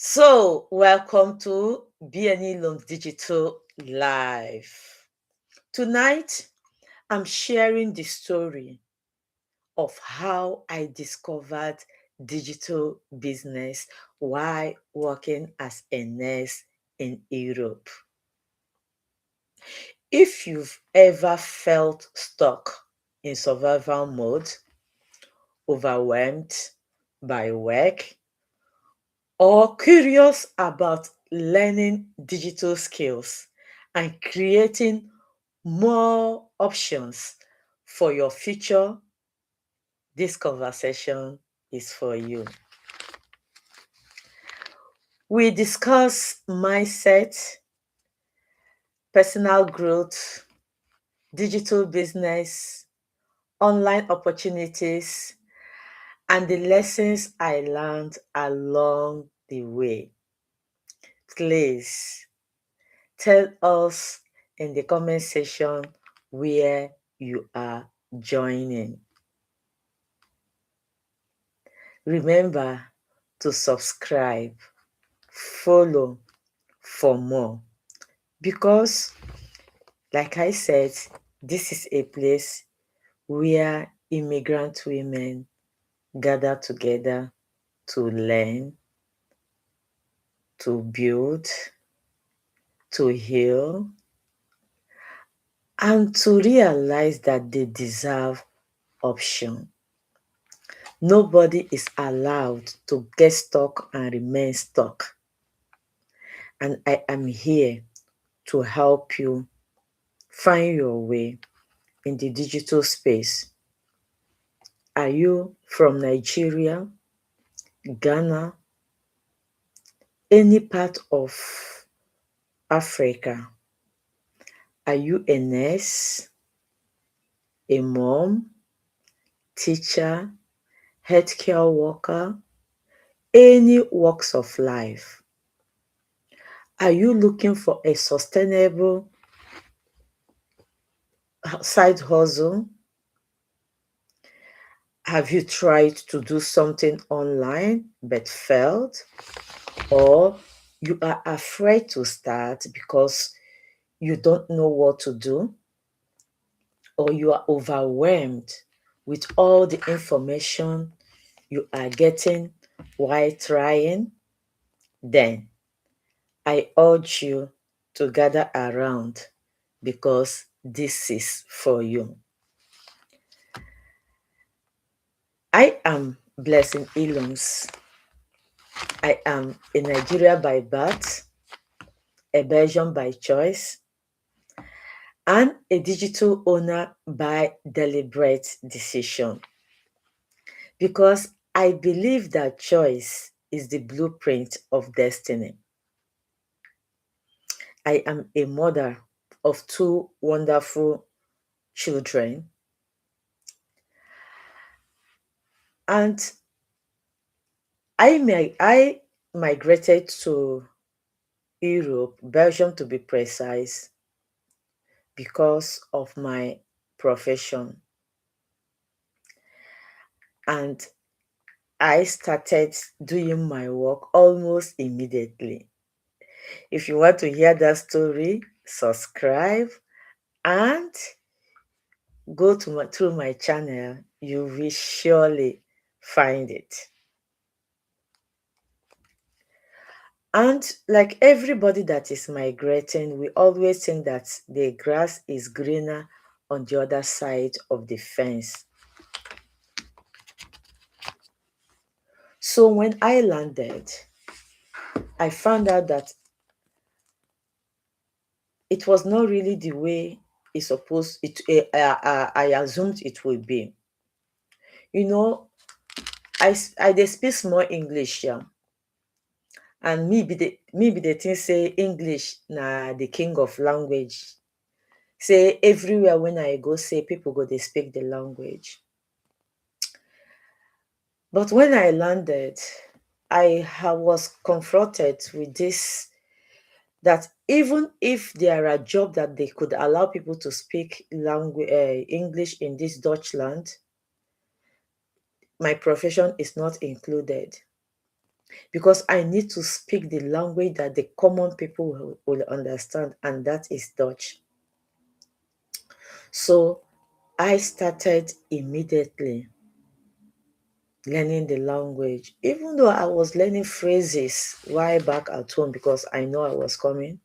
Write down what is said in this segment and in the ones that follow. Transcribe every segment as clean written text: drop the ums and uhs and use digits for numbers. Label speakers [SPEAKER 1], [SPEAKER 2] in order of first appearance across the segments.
[SPEAKER 1] So, welcome to BNILOMS Digital Live. Tonight, I'm sharing the story of how I discovered digital business while working as a nurse in Europe. If you've ever felt stuck in survival mode, overwhelmed by work, or curious about learning digital skills and creating more options for your future, this conversation is for you. We discuss mindset, personal growth, digital business, online opportunities, and the lessons I learned along the way. Please tell us in the comment section where you are joining. Remember to subscribe, follow for more because, like I said, this is a place where immigrant women gather together to learn, to build, to heal, and to realize that they deserve option. Nobody is allowed to get stuck and remain stuck. And I am here to help you find your way in the digital space. Are you from Nigeria, Ghana, any part of Africa? Are you a nurse, a mom, teacher, healthcare worker, any walks of life? Are you looking for a sustainable side hustle? Have you tried to do something online but failed? Or you are afraid to start because you don't know what to do? Or you are overwhelmed with all the information you are getting while trying? Then I urge you to gather around because this is for you. I am Blessing Ilums. I am a Nigerian by birth, a Belgian by choice, and a digital owner by deliberate decision. Because I believe that choice is the blueprint of destiny. I am a mother of two wonderful children, and I migrated to Europe, Belgium to be precise, because of my profession. And I started doing my work almost immediately. If you want to hear that story, subscribe and go through my channel. You will surely find it. And like everybody that is migrating, we always think that the grass is greener on the other side of the fence. So when I landed, I found out that it was not really the way I assumed it would be. You know, I dey speak small English, yeah. And me be the thing say English na the king of language. Say everywhere when I go, say people go dey speak the language. But when I landed, was confronted with this, that even if there are jobs that they could allow people to speak English in this Dutchland, my profession is not included. because I need to speak the language that the common people will understand, and that is Dutch. So I started immediately learning the language, even though I was learning phrases while back at home because I know I was coming.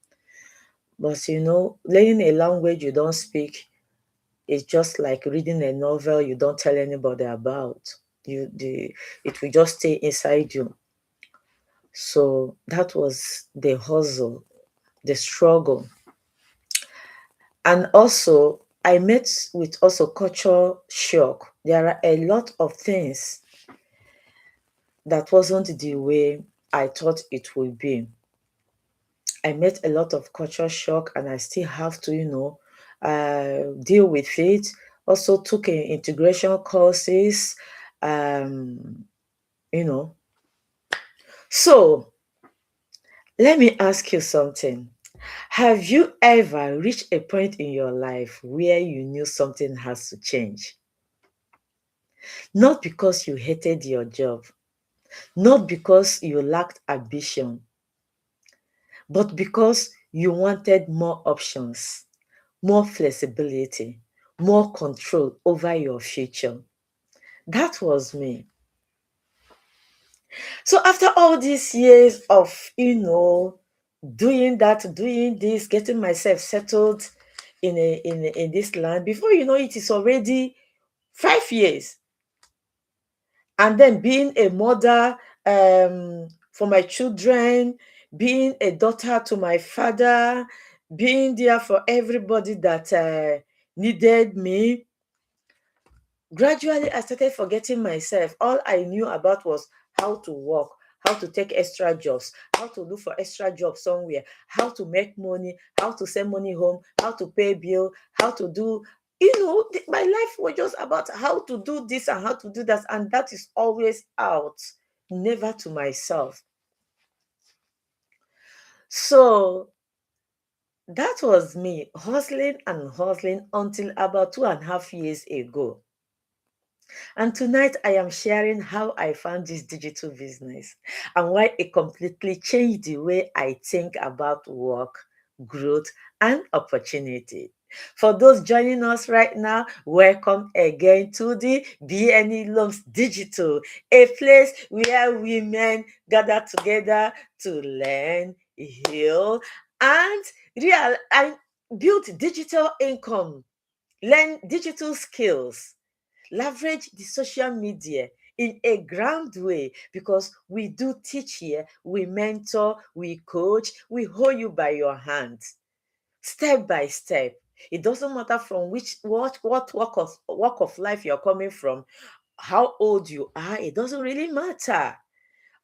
[SPEAKER 1] But learning a language you don't speak is just like reading a novel you don't tell anybody about. It will just stay inside you. So that was the hustle, the struggle. And also I met with also culture shock. There are a lot of things that wasn't the way I thought it would be. I met a lot of culture shock, and I still have to, deal with it. Also took integration courses, um, you know. So let me ask you something. Have you ever reached a point in your life where you knew something has to change? Not because you hated your job, not because you lacked ambition, but because you wanted more options, more flexibility, more control over your future. That was me. So after all these years of, doing that, doing this, getting myself settled in this land, before you know it is already 5 years. And then being a mother for my children, being a daughter to my father, being there for everybody that needed me. Gradually, I started forgetting myself. All I knew about was how to work, how to take extra jobs, how to look for extra jobs somewhere, how to make money, how to send money home, how to pay bill, how to do, my life was just about how to do this and how to do that. And that is always out, never to myself. So that was me hustling and hustling until about 2.5 years ago. And tonight I am sharing how I found this digital business and why it completely changed the way I think about work, growth, and opportunity. For those joining us right now, welcome again to the BNILOMS Digital, a place where women gather together to learn, heal, and build digital income, learn digital skills, leverage the social media in a grand way, because we do teach here, we mentor, we coach, we hold you by your hand step by step. It doesn't matter from what walk of life you're coming from, how old you are, it doesn't really matter.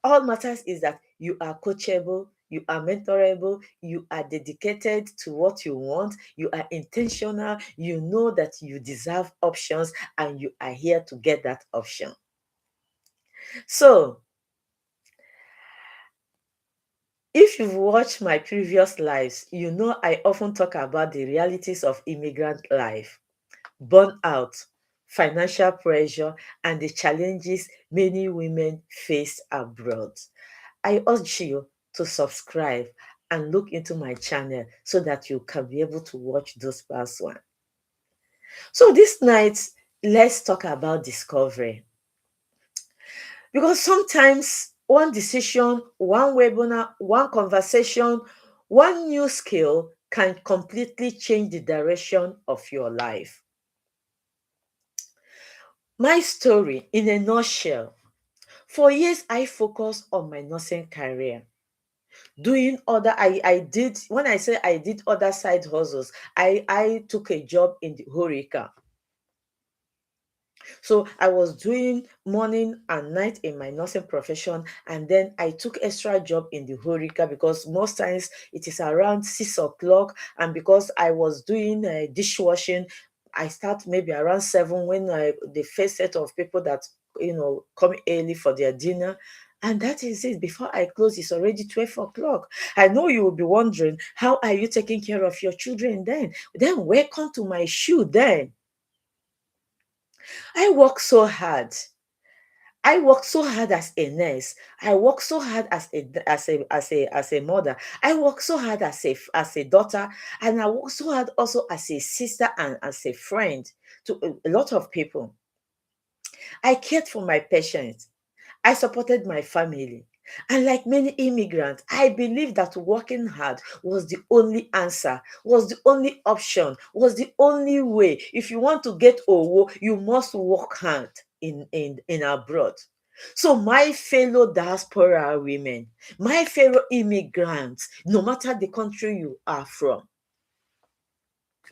[SPEAKER 1] All matters is that you are coachable, you are mentorable, you are dedicated to what you want, you are intentional, you know that you deserve options, and you are here to get that option. So, if you've watched my previous lives, you know I often talk about the realities of immigrant life, burnout, financial pressure, and the challenges many women face abroad. I urge you to subscribe and look into my channel so that you can be able to watch those past one. So this night, let's talk about discovery. Because sometimes one decision, one webinar, one conversation, one new skill can completely change the direction of your life. My story in a nutshell. For years, I focused on my nursing career. Doing other, I did, when I say I did other side hustles, I took a job in the Horeca. So I was doing morning and night in my nursing profession, and then I took extra job in the Horeca because most times it is around 6 o'clock, and because I was doing dishwashing, I start maybe around 7 when the first set of people that come early for their dinner. And that is it. Before I close, it's already 12 o'clock. I know you will be wondering, how are you taking care of your children then? Then welcome to my shoe then. I work so hard. I worked so hard as a nurse. I worked so hard as a mother. I worked so hard as a daughter, and I worked so hard also as a sister and as a friend to a lot of people. I cared for my patients. I supported my family. And like many immigrants, I believe that working hard was the only answer, was the only option, was the only way. If you want to get Owo, you must work hard in abroad. So my fellow diaspora women, my fellow immigrants, no matter the country you are from,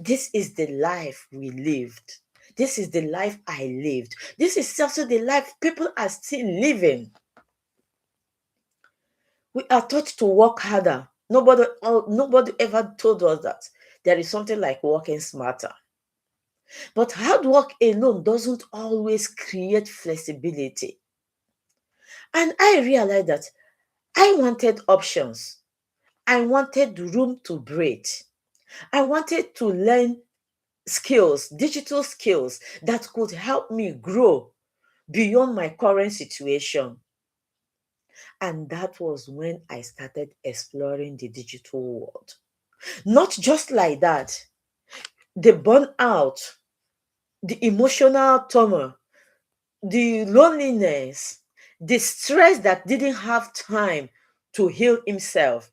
[SPEAKER 1] this is the life we lived. This is the life I lived. This is also the life people are still living. We are taught to work harder. Nobody ever told us that there is something like working smarter. But hard work alone doesn't always create flexibility. And I realized that I wanted options. I wanted room to breathe. I wanted to learn skills, digital skills that could help me grow beyond my current situation. And that was when I started exploring the digital world. Not just like that, the burnout, the emotional trauma, the loneliness, the stress that didn't have time to heal himself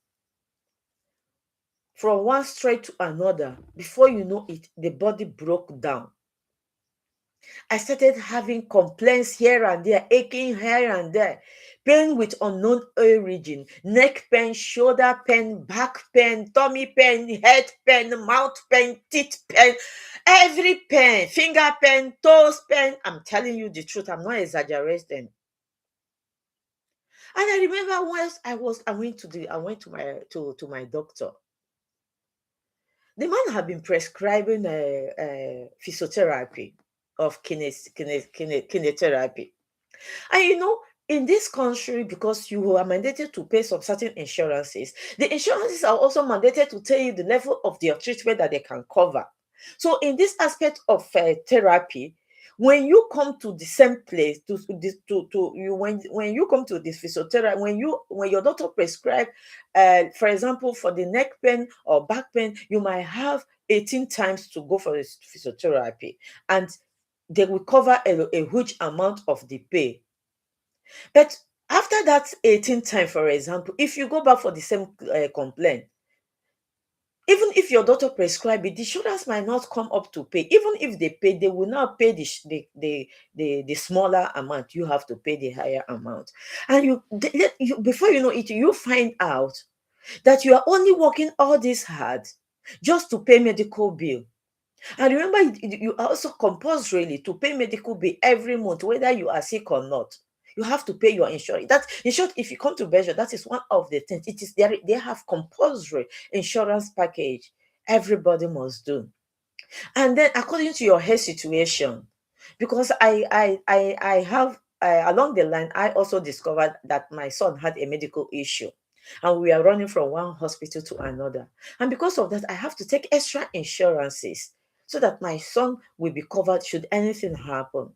[SPEAKER 1] from one straight to another. Before you know it, the body broke down. I started having complaints here and there, aching here and there, pain with unknown origin, neck pain, shoulder pain, back pain, tummy pain, head pain, mouth pain, teeth pain, every pain, finger pain, toes pain. I'm telling you the truth, I'm not exaggerating. And I remember once I went to my doctor. The man had been prescribing physiotherapy of kinetherapy. And in this country, because you are mandated to pay some certain insurances, the insurances are also mandated to tell you the level of their treatment that they can cover. So, in this aspect of therapy, when you come to the same place to you when you come to this physiotherapy, when your doctor prescribe, for example, for the neck pain or back pain, you might have 18 times to go for this physiotherapy, and they will cover a huge amount of the pay. But after that 18th time, for example, if you go back for the same complaint, even if your doctor prescribe it, the insurance might not come up to pay. Even if they pay, they will not pay the smaller amount. You have to pay the higher amount. And before you know it, you find out that you are only working all this hard just to pay medical bill. And remember, you are also compulsory to pay medical bill every month, whether you are sick or not. You have to pay your insurance. That, in short, if you come to Belgium, that is one of the things. It is they have compulsory insurance package. Everybody must do. And then, according to your health situation, because I have along the line, I also discovered that my son had a medical issue, and we are running from one hospital to another. And because of that, I have to take extra insurances so that my son will be covered should anything happen.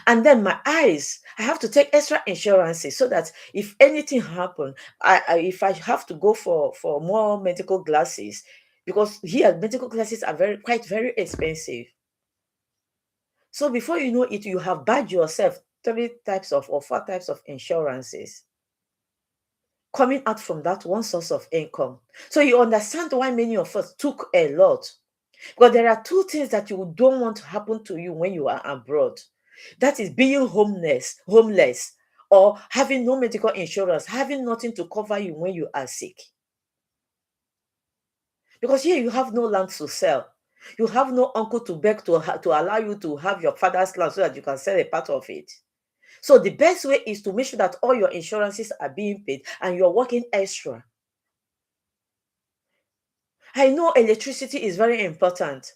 [SPEAKER 1] And then my eyes, I have to take extra insurances so that if anything happen, if I have to go for more medical glasses, because here medical glasses are very expensive. So before you know it, you have badged yourself 3 types of or 4 types of insurances coming out from that one source of income. So you understand why many of us took a lot. Because there are two things that you don't want to happen to you when you are abroad. That is being homeless, or having no medical insurance, having nothing to cover you when you are sick. Because here you have no land to sell. You have no uncle to beg to allow you to have your father's land so that you can sell a part of it. So the best way is to make sure that all your insurances are being paid and you're working extra. I know electricity is very important.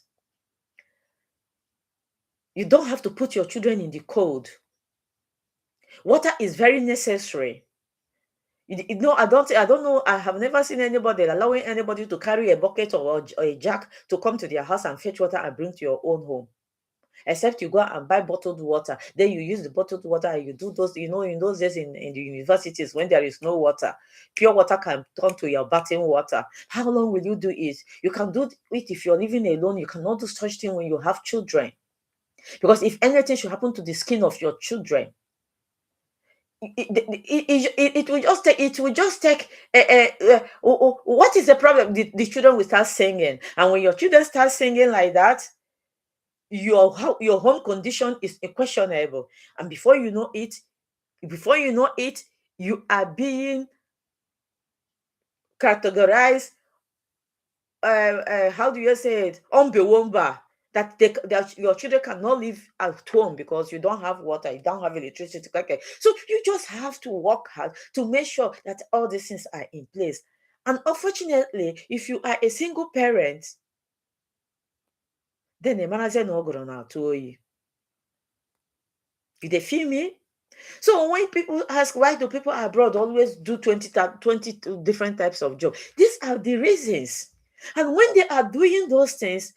[SPEAKER 1] You don't have to put your children in the cold. Water is very necessary. I don't know. I have never seen anybody allowing anybody to carry a bucket or a jack to come to their house and fetch water and bring to your own home. except you go and buy bottled water. Then you use the bottled water and you do those, in those days in the universities when there is no water, pure water can turn to your bathing water. How long will you do it? You can do it if you're living alone. You cannot do such thing when you have children. Because if anything should happen to the skin of your children, it will just take what is the problem? The children will start singing, and when your children start singing like that, your home condition is questionable, and before you know it, you are being categorized, how do you say it, unbewomba, that your children cannot live at home because you don't have water, you don't have electricity. Okay, so you just have to work hard to make sure that all these things are in place. And unfortunately, if you are a single parent, then the manager no go na to you. You dey feel me? So when people ask why do people abroad always do 20 different types of jobs, these are the reasons. And when they are doing those things,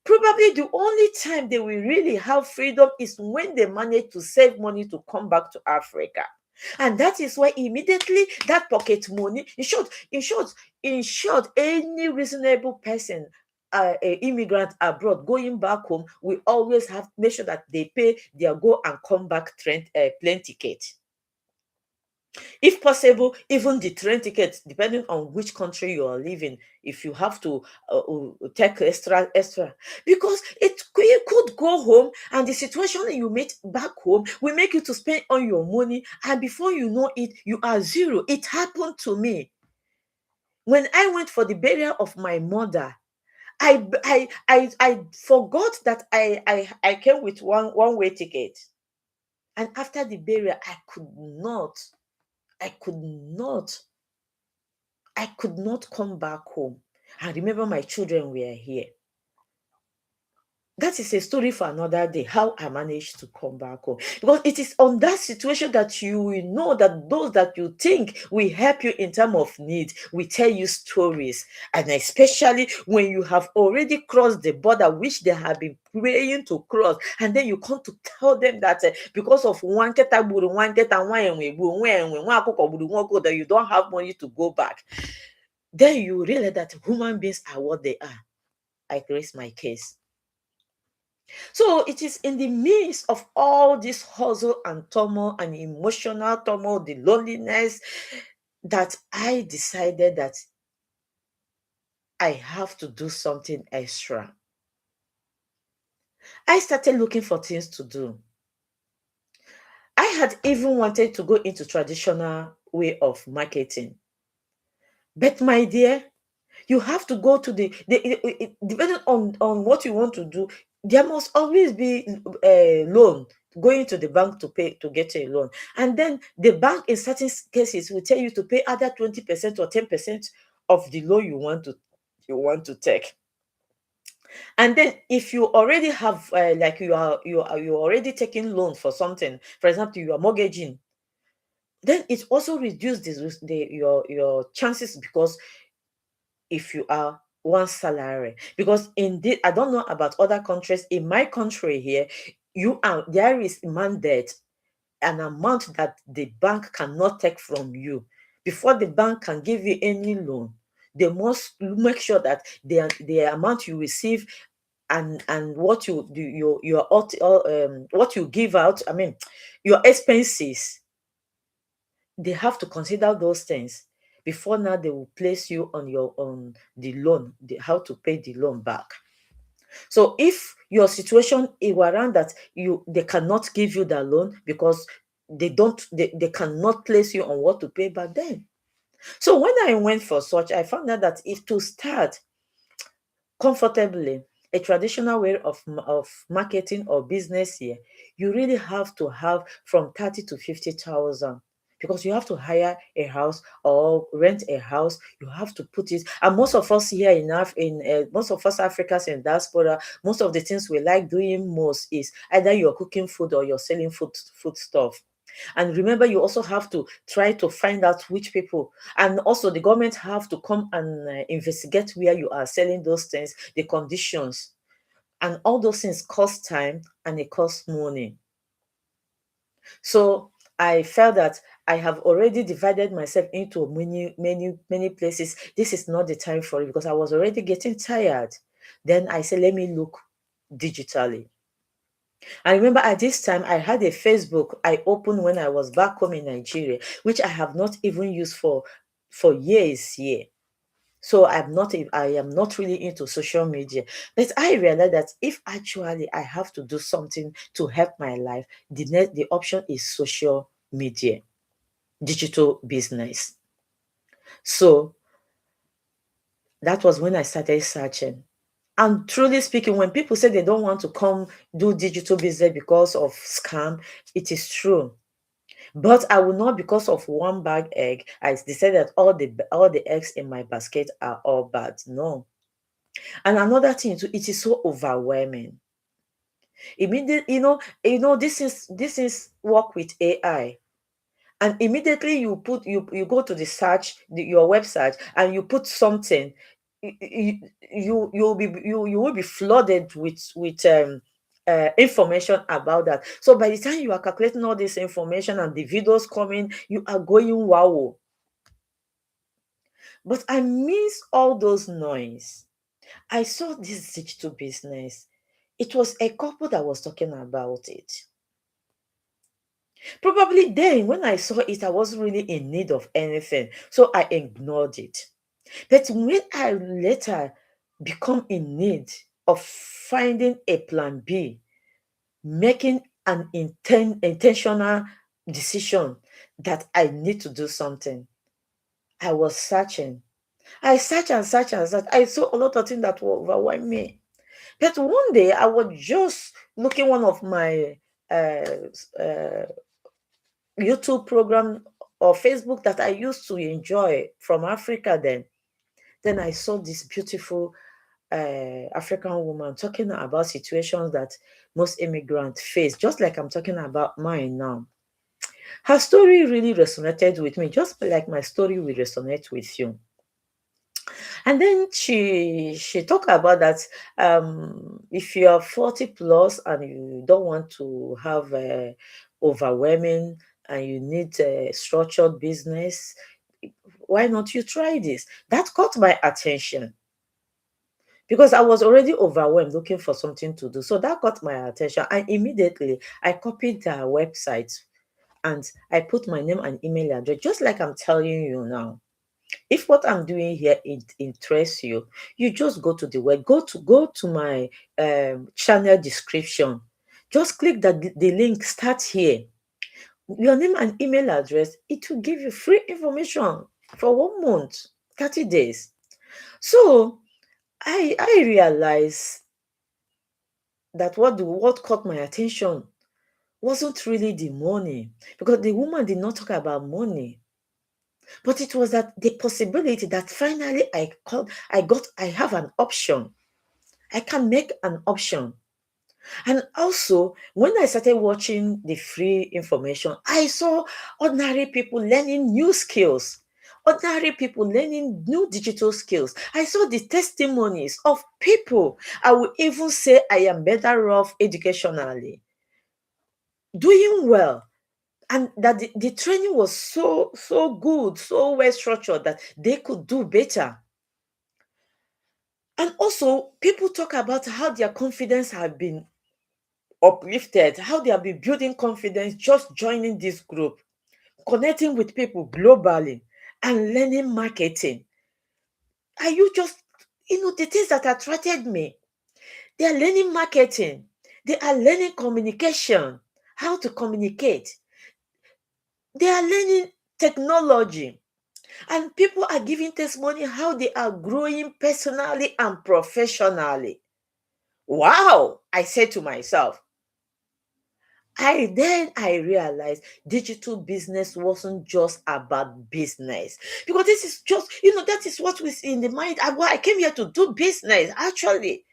[SPEAKER 1] probably the only time they will really have freedom is when they manage to save money to come back to Africa. And that is why immediately that pocket money, in short, any reasonable person, immigrant abroad going back home, we always have to make sure that they pay their go and come back plane ticket. If possible, even the train ticket, depending on which country you are living, if you have to take extra, because you could go home and the situation that you meet back home will make you to spend on your money, and before you know it, you are zero. It happened to me when I went for the burial of my mother. I forgot that I came with one way ticket, and after the burial, I could not come back home. I remember my children were here. That is a story for another day, how I managed to come back home. Because it is on that situation that you will know that those that you think will help you in time of need will tell you stories. And especially when you have already crossed the border, which they have been praying to cross, and then you come to tell them that because of that you don't have money to go back, then you realize that human beings are what they are. I raise my case. So it is in the midst of all this hustle and turmoil and emotional turmoil, the loneliness, that I decided that I have to do something extra. I started looking for things to do. I had even wanted to go into traditional way of marketing. But my dear, you have to go to depending on what you want to do, there must always be a loan, going to the bank to get a loan. And then the bank in certain cases will tell you to pay either 20% or 10% of the loan you want to take. And then if you already have like you already taking loan for something, for example, you are mortgaging, then it also reduces your chances, because if you are one salary, because indeed, I don't know about other countries. In my country here, there is mandate, an amount that the bank cannot take from you. Before the bank can give you any loan, they must make sure that the amount you receive and what you do, what you give out, I mean, your expenses, they have to consider those things before now they will place you on the loan, how to pay the loan back. So if your situation is around that they cannot give you the loan because they cannot place you on what to pay back then. So when I went for such, I found out that if to start comfortably a traditional way of marketing or business here, you really have to have from 30 to 50,000, because you have to hire a house or rent a house. You have to put it, and most of us here most of us Africans in diaspora, most of the things we like doing most is either you're cooking food or you're selling food stuff. And remember, you also have to try to find out which people, and also the government have to come and investigate where you are selling those things, the conditions. And all those things cost time and it costs money. So I felt that I have already divided myself into many places. This is not the time for it because I was already getting tired. Then I said, let me look digitally. I remember at this time I had a Facebook I opened when I was back home in Nigeria, which I have not even used for years here. So I am not really into social media. But I realized that if actually I have to do something to help my life, the option is social media, digital business. So that was when I started searching. And truly speaking, when people say they don't want to come do digital business because of scam, it is true. But I will not, because of one bag egg, I decided that all the eggs in my basket are all bad. No. And another thing too, it is so overwhelming. Immediately, this is work with AI. And immediately you go to the search, your website, and you put something, you will be flooded with information about that. So by the time you are calculating all this information and the videos coming, you are going wow. But I miss all those noise. I saw this digital business. It was a couple that was talking about it. Probably then, when I saw it, I wasn't really in need of anything, so I ignored it. But when I later become in need of finding a plan B, making an intentional decision that I need to do something, I was searching. I searched and searched and searched. I saw a lot of things that were overwhelming me. But one day I was just looking one of my uh, uh, YouTube program or Facebook that I used to enjoy from Africa then. Then I saw this beautiful African woman talking about situations that most immigrants face, just like I'm talking about mine now. Her story really resonated with me, just like my story will resonate with you. And then she talked about that if you are 40 plus and you don't want to have overwhelming and you need a structured business, why not you try this? That caught my attention because I was already overwhelmed looking for something to do. So that caught my attention. And immediately I copied their website and I put my name and email address, just like I'm telling you now. If what I'm doing here interests you, you just go to the web, go to my channel description. Just click the link, start here. Your name and email address, it will give you free information for 1 month, 30 days. So I realized that what caught my attention wasn't really the money, because the woman did not talk about money. But it was that the possibility that finally I have an option. I can make an option. And also, when I started watching the free information, I saw ordinary people learning new skills, ordinary people learning new digital skills. I saw the testimonies of people. I would even say I am better off educationally, doing well, and that the training was so good, so well structured that they could do better. And also people talk about how their confidence have been uplifted, how they have been building confidence just joining this group, connecting with people globally, and learning marketing. Are you just, the things that attracted me? They are learning marketing, they are learning communication, how to communicate, they are learning technology. And people are giving testimony how they are growing personally and professionally. Wow, I said to myself. I realized digital business wasn't just about business, because this is just, that is what was in the mind. I came here to do business actually.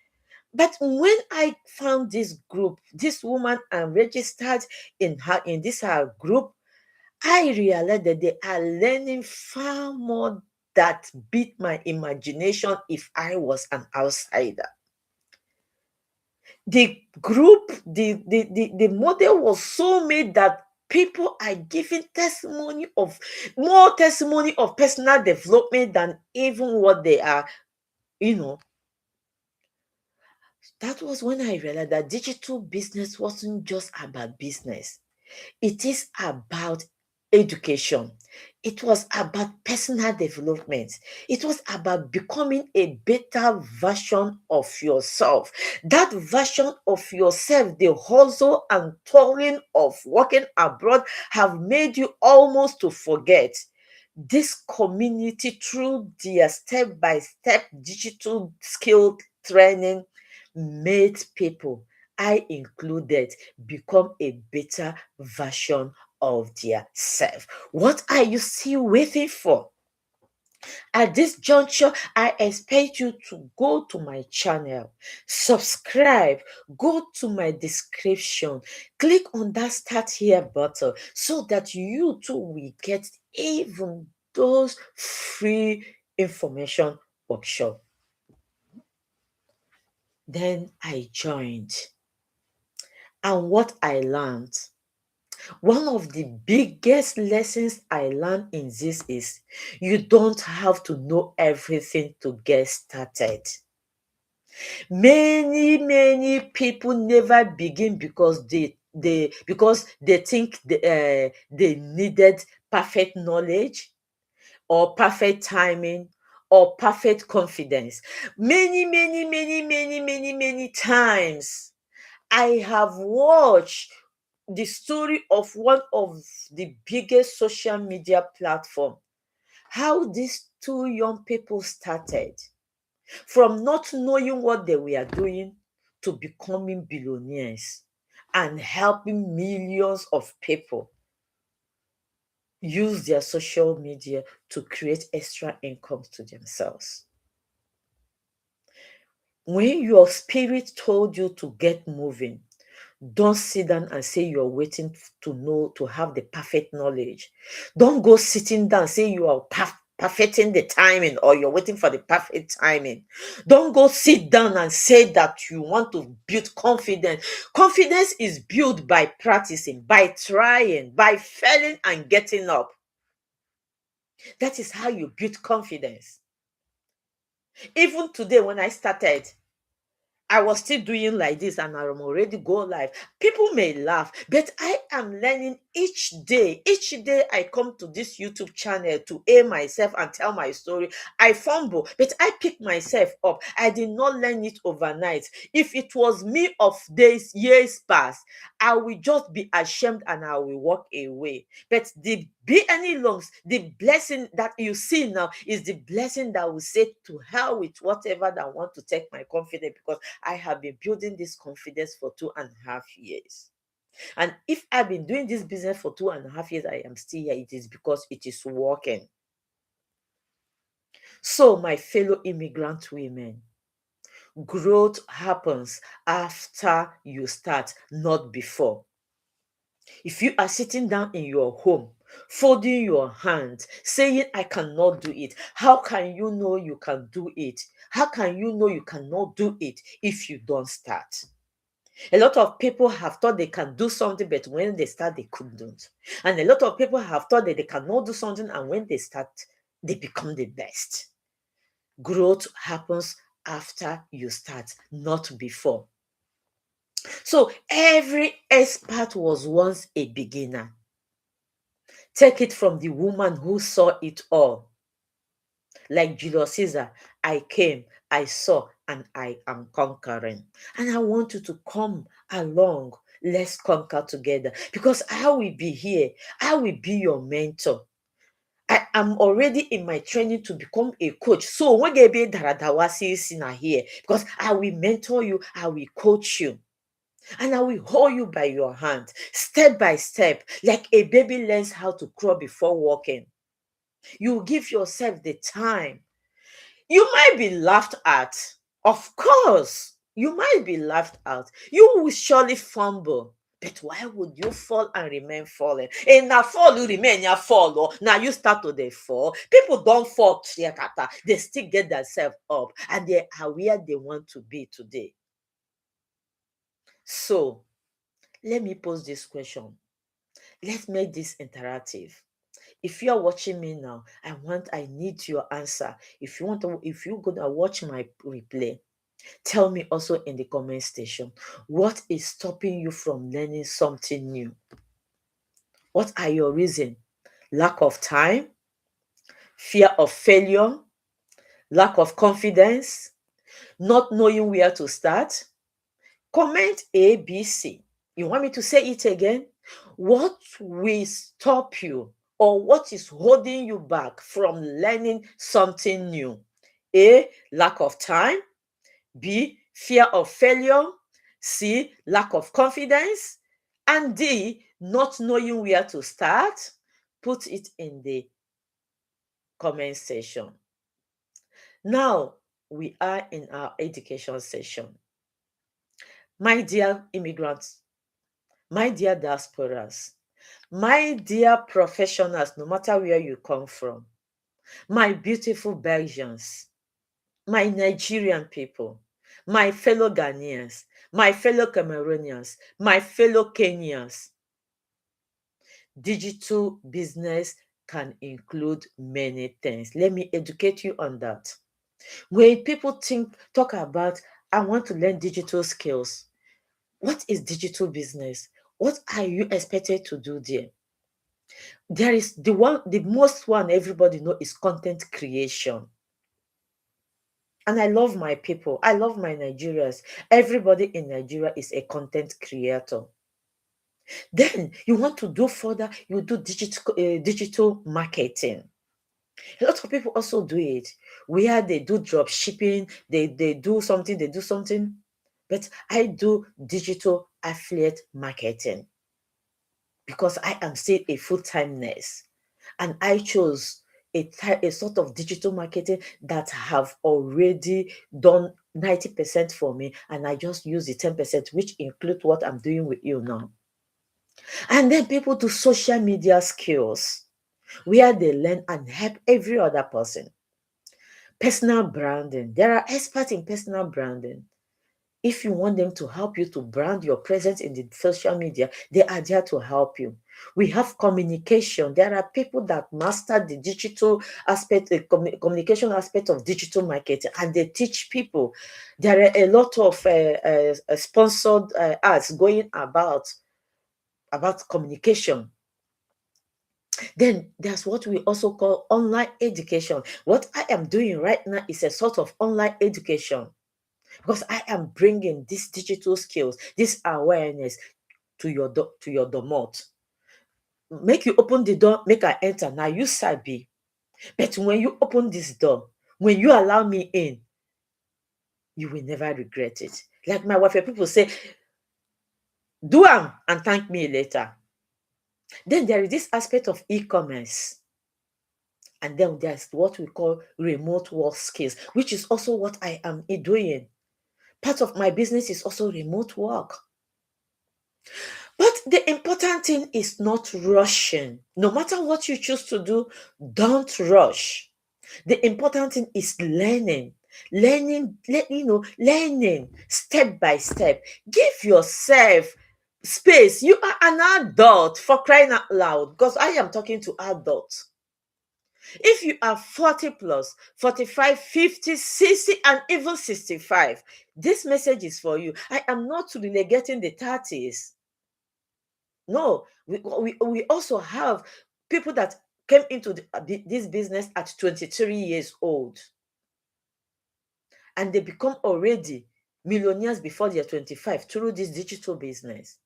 [SPEAKER 1] But when I found this group, this woman, and registered in this her group, I realized that they are learning far more that beat my imagination if I was an outsider. the group, the model was so made that people are giving testimony of more testimony of personal development than even what they are, you know. That was when I realized that digital business wasn't just about business. It is about education. It was about personal development. It was about becoming a better version of yourself. That version of yourself, the hustle and toiling of working abroad have made you almost to forget. This community, through their step-by-step digital skill training, made people, I included, become a better version of their self. What are you still waiting for? At this juncture, I expect you to go to my channel, subscribe, go to my description, click on that start here button so that you too will get even those free information workshop. Then I joined. And what I learned, one of the biggest lessons I learned in this is you don't have to know everything to get started. Many people never begin because they think they needed perfect knowledge or perfect timing or perfect confidence. Many times I have watched the story of one of the biggest social media platform, how these two young people started from not knowing what they were doing to becoming billionaires and helping millions of people use their social media to create extra income to themselves. When your spirit told you to get moving, don't sit down and say you're waiting to know, to have the perfect knowledge. Don't go sitting down and say you are perfecting the timing or you're waiting for the perfect timing. Don't go sit down and say that you want to build confidence. Confidence is built by practicing, by trying, by failing and getting up. That is how you build confidence. Even today, when I started, I was still doing like this and I'm already go live. People may laugh, but I am learning each day. Each day I come to this YouTube channel to air myself and tell my story. I fumble, but I pick myself up. I did not learn it overnight. If it was me of days, years past, I will just be ashamed and I will walk away. But the BNILOMS, the blessing that you see now is the blessing that will say to hell with whatever that want to take my confidence, because I have been building this confidence for 2.5 years. And if I've been doing this business for 2.5 years, I am still here, it is because it is working. So, my fellow immigrant women, growth happens after you start, not before. If you are sitting down in your home, folding your hands, saying, I cannot do it, how can you know you can do it? How can you know you cannot do it if you don't start? A lot of people have thought they can do something, but when they start, they couldn't. And a lot of people have thought that they cannot do something, and when they start, they become the best. Growth happens after you start, not before. So every expert was once a beginner. Take it from the woman who saw it all. Like Julius Caesar, I came, I saw, and I am conquering. And I want you to come along. Let's conquer together, because I will be here. I will be your mentor. I am already in my training to become a coach. So when you be daradawasi here, because I will mentor you, I will coach you. And I will hold you by your hand, step by step, like a baby learns how to crawl before walking. You give yourself the time. You might be laughed at. Of course, you might be laughed at. You will surely fumble. But why would you fall and remain falling? And now fall, you remain, you fall. Oh, now you start to the fall. People don't fall, they still get themselves up and they are where they want to be today. So let me pose this question. Let's make this interactive. If you're watching me now, I need your answer. If you're gonna watch my replay, tell me also in the comment section, what is stopping you from learning something new? What are your reasons? Lack of time, fear of failure, lack of confidence, not knowing where to start? Comment A, B, C. You want me to say it again? What will stop you, or what is holding you back from learning something new? A, lack of time. B, fear of failure. C, lack of confidence. And D, not knowing where to start. Put it in the comment section. Now, we are in our education session. My dear immigrants, my dear diasporas, my dear professionals, no matter where you come from, my beautiful Belgians, my Nigerian people, my fellow Ghanaians, my fellow Cameroonians, my fellow Kenyans, digital business can include many things. Let me educate you on that. When people talk about, I want to learn digital skills, what is digital business? What are you expected to do there? There is the most one everybody know is content creation. And I love my people. I love my Nigerians. Everybody in Nigeria is a content creator. Then you want to do further, you do digital marketing. A lot of people also do it, where they do drop shipping, they do something. But I do digital affiliate marketing because I am still a full-time nurse. And I chose a sort of digital marketing that have already done 90% for me, and I just use the 10%, which include what I'm doing with you now. And then people do social media skills, where they learn and help every other person. Personal branding. There are experts in personal branding. If you want them to help you to brand your presence in the social media, they are there to help you. We have communication. There are people that master the digital aspect, the communication aspect of digital marketing, and they teach people. There are a lot of sponsored ads going about communication. Then there's what we also call online education. What I am doing right now is a sort of online education, because I am bringing these digital skills, this awareness to your domot. Make you open the door, make I enter. Now you sabi. But when you open this door, when you allow me in, you will never regret it. Like my wife, people say, do am and thank me later. Then there is this aspect of e-commerce. And then there's what we call remote work skills, which is also what I am doing. Part of my business is also remote work. But the important thing is not rushing. No matter what you choose to do, don't rush. The important thing is learning. Learning step by step. Give yourself space. You are an adult, for crying out loud, because I am talking to adults. If you are 40 plus, 45, 50, 60, and even 65, this message is for you. I am not relegating the 30s. No, we also have people that came into this business at 23 years old, and they become already millionaires before they're 25 through this digital business.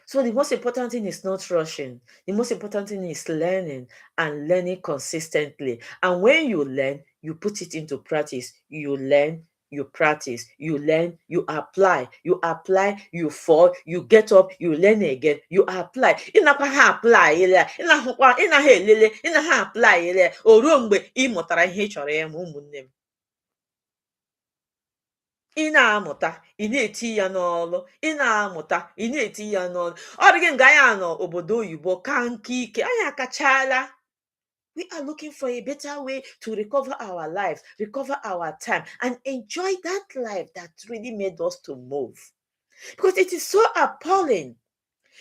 [SPEAKER 1] So the most important thing is not rushing. The most important thing is learning, and learning consistently. And when you learn, you put it into practice. You learn, you practice, you learn, you apply, you fall, you get up, you learn again, you apply. Ịnakwa ha apply ile, ịna ha elele, ịna ha apply ile, o ruo mgbe ị mụtara ihe ị chọrọ ịmụ, ụmụnne m. Ị na-amụta, ị na-eti ya n'ọlụ, ị na-amụta, ị na-eti ya n'ọlụ. Ọ dịghị nga anyị nọ obodo oyibo ka nke ike, anyị akachala. We are looking for a better way to recover our lives, recover our time, and enjoy that life that really made us to move. Because it is so appalling.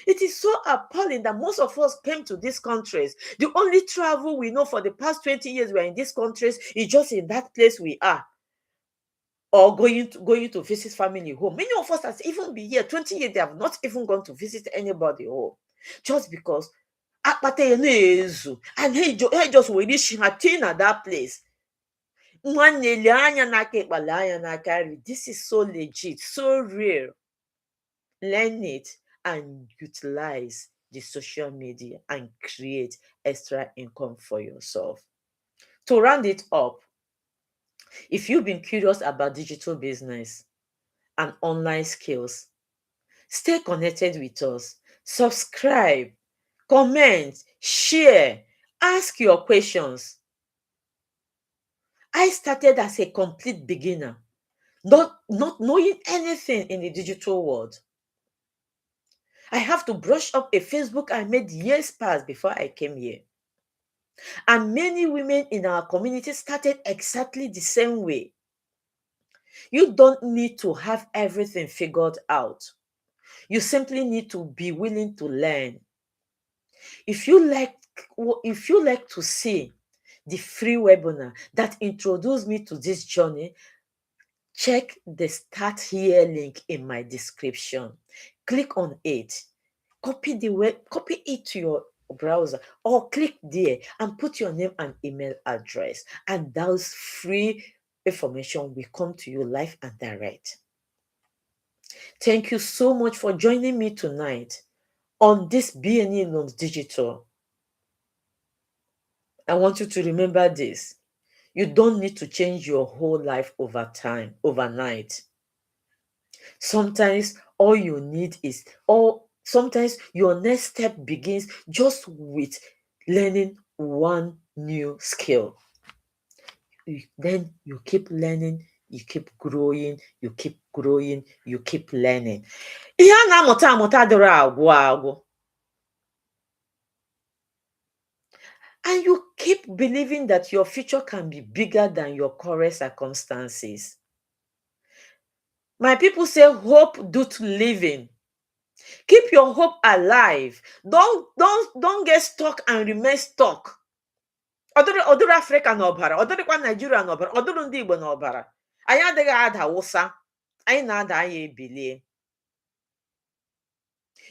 [SPEAKER 1] It is so appalling that most of us came to these countries. The only travel we know for the past 20 years we are in these countries is just in that place we are, or going to visit family home. Many of us has even been here 20 years, they have not even gone to visit anybody home. Just because akpata ya na-ezu, and he just were tinha at that place. Nwanne lee anya n'aka ekpa, lee anya n'aka nri. This is so legit, so real. Learn it and utilize the social media and create extra income for yourself. To round it up, if you've been curious about digital business and online skills, stay connected with us. Subscribe, comment, share, ask your questions. I started as a complete beginner, not knowing anything in the digital world. I have to brush up a Facebook I made years past before I came here. And many women in our community started exactly the same way. You don't need to have everything figured out. You simply need to be willing to learn. If you like to see the free webinar that introduced me to this journey, check the Start Here link in my description. Click on it. Copy it to your browser, or click there and put your name and email address, and those free information will come to you live and direct. Thank you so much for joining me tonight on this BNILOMS Digital. I want you to remember this. You don't need to change your whole life overnight. Sometimes all you need is, or sometimes your next step begins just with learning one new skill. Then you keep learning, you keep growing, you keep growing, you keep learning. Ihe a na-amụta amụta dịrị agwụ agwụ. And you keep believing that your future can be bigger than your current circumstances. My people say hope doth living. Keep your hope alive. Don't get stuck and remain stuck. Ọdụrụ Africa n'ọbara, ọdụrụkwa Nigeria n'ọbara, ọdụrụ ndị Igbo n'ọbara. Anyị adịghị ada wụsa, anyị na-ada anyị ebilie.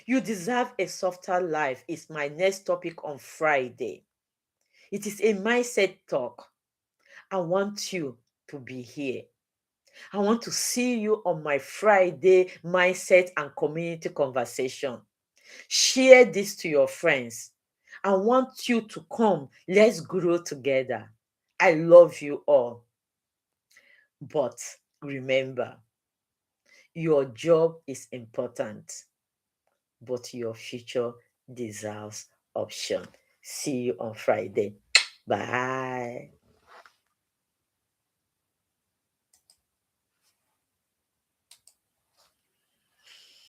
[SPEAKER 1] You deserve a softer life is my next topic on Friday. It is a mindset talk. I want you to be here. I want to see you on my Friday mindset and community conversation. Share this to your friends. I want you to come. Let's grow together. I love you all. But remember, your job is important, but your future deserves option. See you on Friday. Bye.